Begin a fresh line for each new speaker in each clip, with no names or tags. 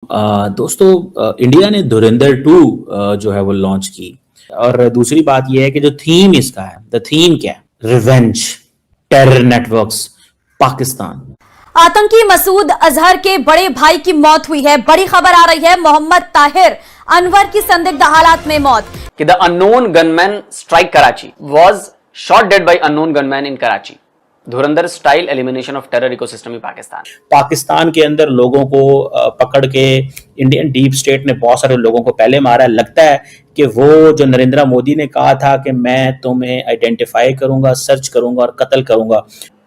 दोस्तों इंडिया ने धुरंधर 2 जो है वो लॉन्च की। और दूसरी बात यह है कि जो थीम इसका है, द थीम क्या है? Revenge, terror networks, Pakistan.
आतंकी मसूद अजहर के बड़े भाई की मौत हुई है। बड़ी खबर आ रही है, मोहम्मद ताहिर अनवर की संदिग्ध हालात में मौत।
कि the unknown gunman strike Karachi was shot dead by unknown gunman in Karachi. Dhurandhar style elimination of terror ecosystem in
Pakistan के अंदर लोगों को पकड़ के इंडियन डीप स्टेट ने बहुत सारे लोगों को पहले मारा है। लगता है कि वो जो नरेंद्र मोदी ने कहा था कि मैं तुम्हें आइडेंटिफाई करूंगा, सर्च करूंगा और कत्ल करूंगा,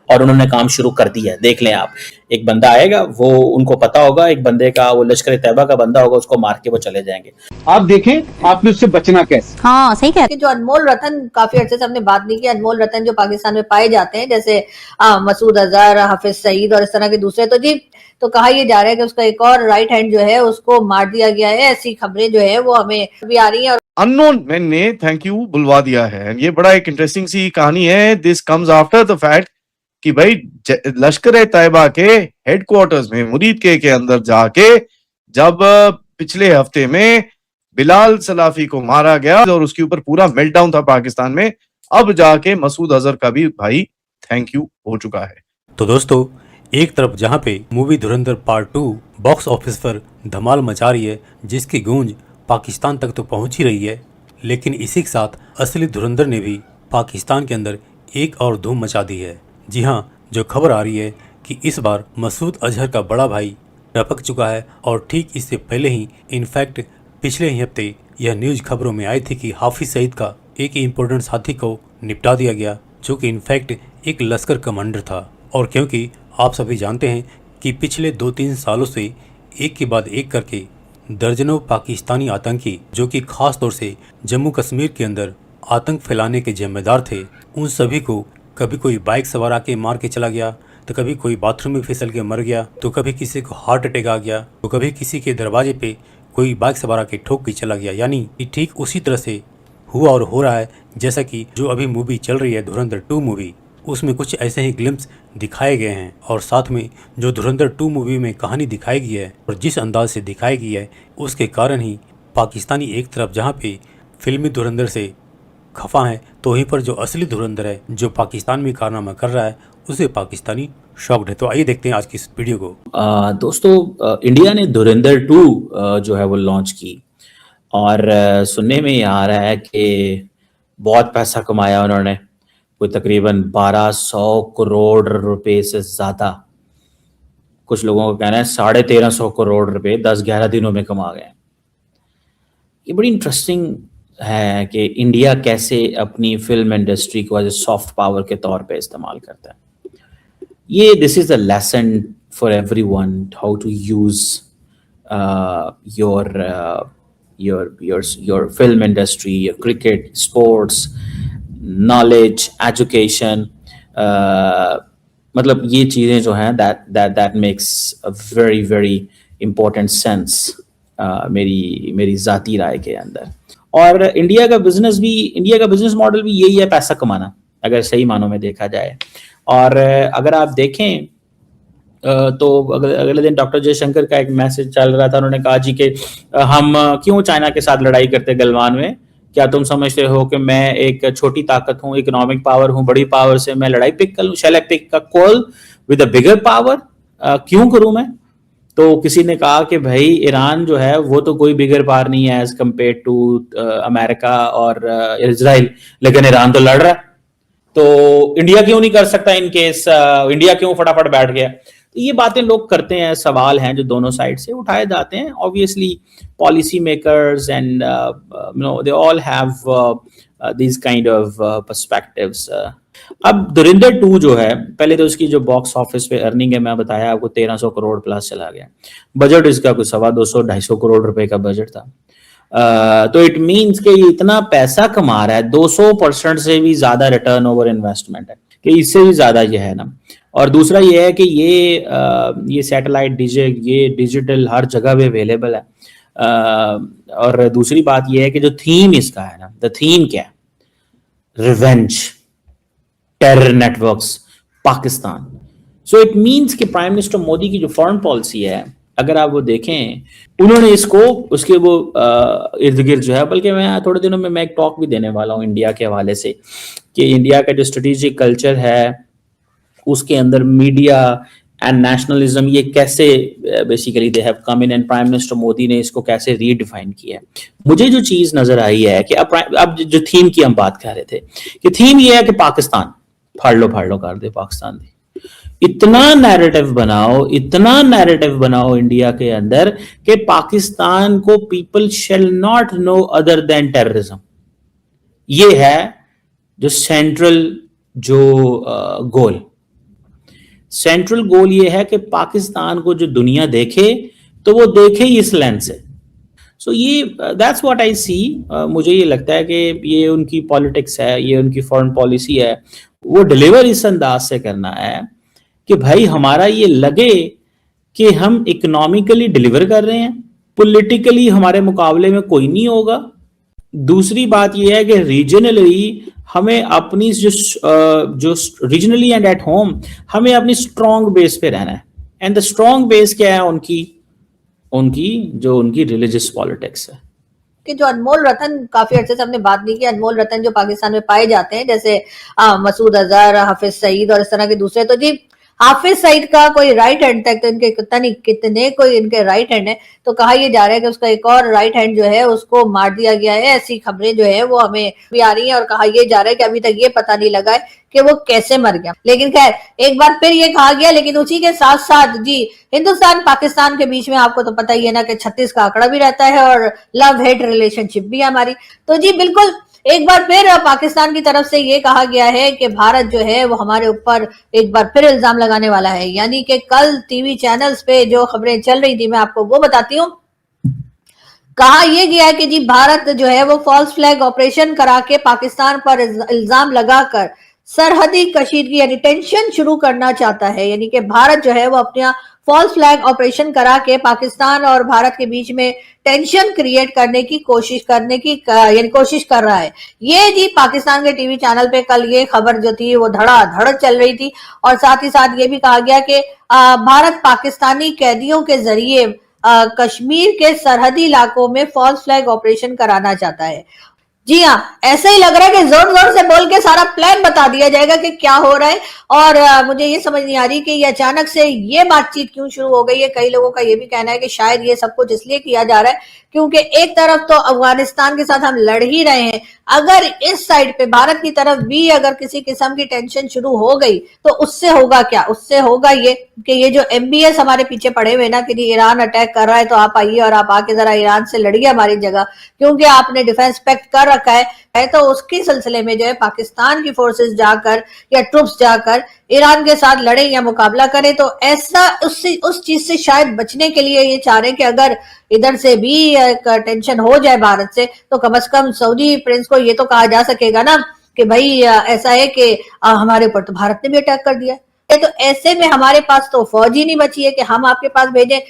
और उन्होंने काम शुरू कर दिया। देख लें आप, एक बंदा आएगा, वो उनको पता होगा, एक बंदे का, वो लश्कर तैयबा का बंदा होगा, उसको मार के वो चले जाएंगे।
आप देखें आपने उससे बचना कैसे।
हाँ सही कह रहे।
जो अनमोल रतन, काफी अर्से से हमने बात नहीं की, अनमोल रतन जो पाकिस्तान में पाए जाते हैं, जैसे मसूद अजहर, हाफिज सईद और इस तरह के दूसरे, तो कहा यह जा रहा है कि उसका एक और राइट हैंड जो है उसको मार दिया गया है। ऐसी खबरें जो है वो हमें भी आ रही हैं।
अननोन मैन ने थैंक यू बुलवा दिया है। ये बड़ा एक इंटरेस्टिंग सी कहानी है। This comes after the fact कि भाई लश्कर तैयबा के हेडक्वार्टर्स में मुरीद के अंदर जाके जब पिछले हफ्ते में बिलाल सलाफी को मारा गया और उसके ऊपर पूरा मेल्टडाउन था पाकिस्तान में, अब जाके मसूद अजहर का भी भाई थैंक यू हो चुका है।
तो दोस्तों, एक तरफ जहां पे मूवी धुरंधर पार्ट 2 बॉक्स ऑफिस पर धमाल मचा रही है, जिसकी गूंज पाकिस्तान तक तो पहुंच ही रही है, लेकिन इसी के साथ असली धुरंधर ने भी पाकिस्तान के अंदर एक और धूम मचा दी है। जी हाँ, जो खबर आ रही है कि इस बार मसूद अजहर का बड़ा भाई टपक चुका है। और ठीक इससे पहले ही, इनफैक्ट पिछले ही हफ्ते यह न्यूज़ खबरों में आई थी कि हाफिज सईद का एक इम्पोर्टेंट साथी को निपटा दिया गया, जो कि इनफैक्ट एक लश्कर कमांडर था। और क्योंकि आप सभी जानते हैं कि पिछले 2-3 सालों से एक के बाद एक करके दर्जनों पाकिस्तानी आतंकी, जो कि खास तौर से जम्मू कश्मीर के अंदर आतंक फैलाने के जिम्मेदार थे, उन सभी को कभी कोई बाइक सवार आके मार के चला गया, तो कभी कोई बाथरूम में फिसल के मर गया, तो कभी किसी को हार्ट अटैक आ गया, तो कभी किसी के दरवाजे पे कोई बाइक सवार आके ठोक के चला गया। यानी कि ठीक उसी तरह से हुआ और हो रहा है, जैसा कि जो अभी मूवी चल रही है धुरंधर 2 मूवी, उसमें कुछ ऐसे ही ग्लिम्स दिखाए गए हैं। और साथ में जो धुरंधर 2 मूवी में कहानी दिखाई गई है और जिस अंदाज से दिखाई गई है, उसके कारण ही पाकिस्तानी एक तरफ जहाँ पे फिल्मी धुरंधर से खफा है, तो वहीं पर जो असली धुरंधर है, जो पाकिस्तान में कारनामा कर रहा है, उसे पाकिस्तानी शॉक्ड है। तो आइए देखते हैं आज की इस वीडियो को।
दोस्तों इंडिया ने धुरंधर 2 जो है वो लॉन्च की, और सुनने में ये आ रहा है कि बहुत पैसा कमाया उन्होंने, कोई तकरीबन 1200 करोड़ रुपए से ज्यादा। कुछ लोगों का कहना है 1350 करोड़ रुपए 10-11 दिनों में कमा गए। ये बड़ी इंटरेस्टिंग है कि इंडिया कैसे अपनी फिल्म इंडस्ट्री को एज ए सॉफ्ट पावर के तौर पे इस्तेमाल करता है। ये this is a lesson for everyone, how to use your film industry, your cricket, sports, knowledge, education. मतलब ये चीज़ें जो हैं that makes a very very important sense मेरी ज़ाती राय के अंदर। और इंडिया का बिजनेस मॉडल भी यही है, पैसा कमाना, अगर सही मानों में देखा जाए। और अगर आप देखें तो अगले दिन डॉक्टर जयशंकर का एक मैसेज चल रहा था। उन्होंने कहा जी कि हम क्यों चाइना के साथ लड़ाई करते गलवान में, क्या तुम समझते हो कि मैं एक छोटी ताकत हूँ, इकोनॉमिक पावर हूँ, बड़ी पावर से मैं लड़ाई पिक कर लूँ? Shall I pick a call with a bigger power? क्यों करूँ मैं? तो किसी ने कहा कि भाई ईरान जो है वो तो कोई बिगर पावर नहीं है एज कम्पेयर टू अमेरिका और इजराइल, लेकिन ईरान तो लड़ रहा है, तो इंडिया क्यों नहीं कर सकता? इन केस इंडिया क्यों फटाफट बैठ गया? तो ये बातें लोग करते हैं, सवाल हैं जो दोनों साइड से उठाए जाते हैं। Obviously policy makers and they all have these kind of perspectives. अब धुरंधर 2 जो है, पहले तो उसकी जो बॉक्स ऑफिस पे अर्निंग है, मैं बताया आपको 1300 करोड़ प्लस चला गया। बजट इसका कुछ 250-250 करोड़ रुपए का बजट था। तो इट मींस कि ये इतना पैसा कमा रहा है, 200% से भी ज्यादा रिटर्न ओवर इन्वेस्टमेंट है, कि इससे भी ज्यादा ये है ना। और दूसरा ये है कि ये सैटेलाइट ये डिजिटल हर जगह पे अवेलेबल है। और दूसरी बात ये है कि जो थीम इसका है ना, द थीम क्या है? Revenge, terror networks, Pakistan. So it means कि प्राइम मिनिस्टर मोदी की जो फॉरेन पॉलिसी है अगर आप वो देखें, उन्होंने इसको उसके वो इर्द गिर्द जो है, बल्कि मैं थोड़े दिनों में मैं एक टॉक भी देने वाला हूँ इंडिया के हवाले से, कि इंडिया का जो स्ट्रेटेजिक कल्चर है उसके अंदर मीडिया एंड नेशनलिज्म ये कैसे basically they have come in, and prime minister Modi ने इसको कैसे रीडिफाइन किया है। मुझे जो चीज नजर आई है कि अब जो थीम की हम बात कर रहे थे, कि थीम ये है कि पाकिस्तान फाड़ लो कर दे पाकिस्तान दी। इतना नैरेटिव बनाओ इंडिया के अंदर कि पाकिस्तान को people shall not know other than terrorism. ये है जो सेंट्रल गोल ये है कि पाकिस्तान को जो दुनिया देखे तो वो देखे इस लेंस से। सो ये दैट्स व्हाट आई सी। मुझे ये लगता है कि ये उनकी पॉलिटिक्स है, ये उनकी फॉरेन पॉलिसी है, वो डिलीवर इस अंदाज से करना है कि भाई हमारा ये लगे कि हम इकोनॉमिकली डिलीवर कर रहे हैं, पॉलिटिकली हमारे मुकाबले में कोई नहीं होगा। दूसरी बात यह है कि रीजनली हमें अपनी जो रीजनली एंड एट होम हमें अपनी स्ट्रॉन्ग बेस पे रहना है। एंड द स्ट्रॉन्ग बेस क्या है? उनकी रिलीजियस पॉलिटिक्स है।
कि जो अनमोल रतन, काफी अर्से से हमने बात नहीं की, अनमोल रतन जो पाकिस्तान में पाए जाते हैं, जैसे मसूद अजहर, हाफिज सईद और इस तरह के दूसरे, तो जी हाफिज सईद का कोई राइट हैंड तक, तो इनके कितने कोई इनके राइट हैंड है, तो कहा यह जा रहा है कि उसका एक और राइट हैंड जो है उसको मार दिया गया है। ऐसी खबरें जो है वो हमें भी आ रही हैं, और कहा यह जा रहा है कि अभी तक ये पता नहीं लगा है कि वो कैसे मर गया। लेकिन खैर एक बार फिर ये कहा गया, लेकिन उसी के साथ साथ जी हिंदुस्तान पाकिस्तान के बीच में आपको तो पता ही है ना कि 36 का आंकड़ा भी रहता है और लव हेट रिलेशनशिप भी है हमारी। तो जी बिल्कुल एक बार फिर पाकिस्तान की तरफ से ये कहा गया है कि भारत जो है वो हमारे ऊपर एक बार फिर इल्जाम लगाने वाला है। यानी कि कल टीवी चैनल्स पे जो खबरें चल रही थी, मैं आपको वो बताती हूँ। कहा यह गया है कि जी भारत जो है वो फॉल्स फ्लैग ऑपरेशन करा के पाकिस्तान पर इल्जाम लगाकर सरहदी कशीदगी यानी टेंशन शुरू करना चाहता है। यानी कि भारत जो है वो अपना फॉल्स फ्लैग ऑपरेशन करा के पाकिस्तान और भारत के बीच में टेंशन क्रिएट करने की कोशिश कर रहा है। ये जी पाकिस्तान के टीवी चैनल पे कल ये खबर जो थी वो धड़ाधड़ चल रही थी, और साथ ही साथ ये भी कहा गया कि भारत पाकिस्तानी कैदियों के जरिए कश्मीर के सरहदी इलाकों में फॉल्स फ्लैग ऑपरेशन कराना चाहता है। जी हाँ, ऐसा ही लग रहा है कि जोर जोर से बोल के सारा प्लान बता दिया जाएगा कि क्या हो रहा है। और मुझे ये समझ नहीं आ रही कि ये अचानक से ये बातचीत क्यों शुरू हो गई है। कई लोगों का ये भी कहना है कि शायद ये सब कुछ इसलिए किया जा रहा है क्योंकि एक तरफ तो अफगानिस्तान के साथ हम लड़ ही रहे हैं, अगर इस साइड पे भारत की तरफ भी अगर किसी किस्म की टेंशन शुरू हो गई तो उससे होगा क्या? उससे होगा ये कि ये जो MBS हमारे पीछे पड़े हुए ना कि ईरान अटैक कर रहा है तो आप आइए और आप आके जरा ईरान से लड़िए हमारी जगह, क्योंकि आपने डिफेंस पैक्ट कर रखा है। तो उसके सिलसिले में जो है पाकिस्तान की फोर्सेस जाकर या ट्रुप्स जाकर ईरान के साथ लड़े या मुकाबला करें, तो ऐसा उस चीज से शायद बचने के लिए ये चाह रहे हैं कि अगर इधर से भी टेंशन हो जाए भारत से, तो कम से कम सऊदी प्रिंस को ये तो कहा जा सकेगा ना कि भाई ऐसा है कि हमारे ऊपर तो भारत ने भी अटैक कर दिया है, तो ऐसे में हमारे पास तो फौज ही नहीं बची है कि हम आपके पास भेजें।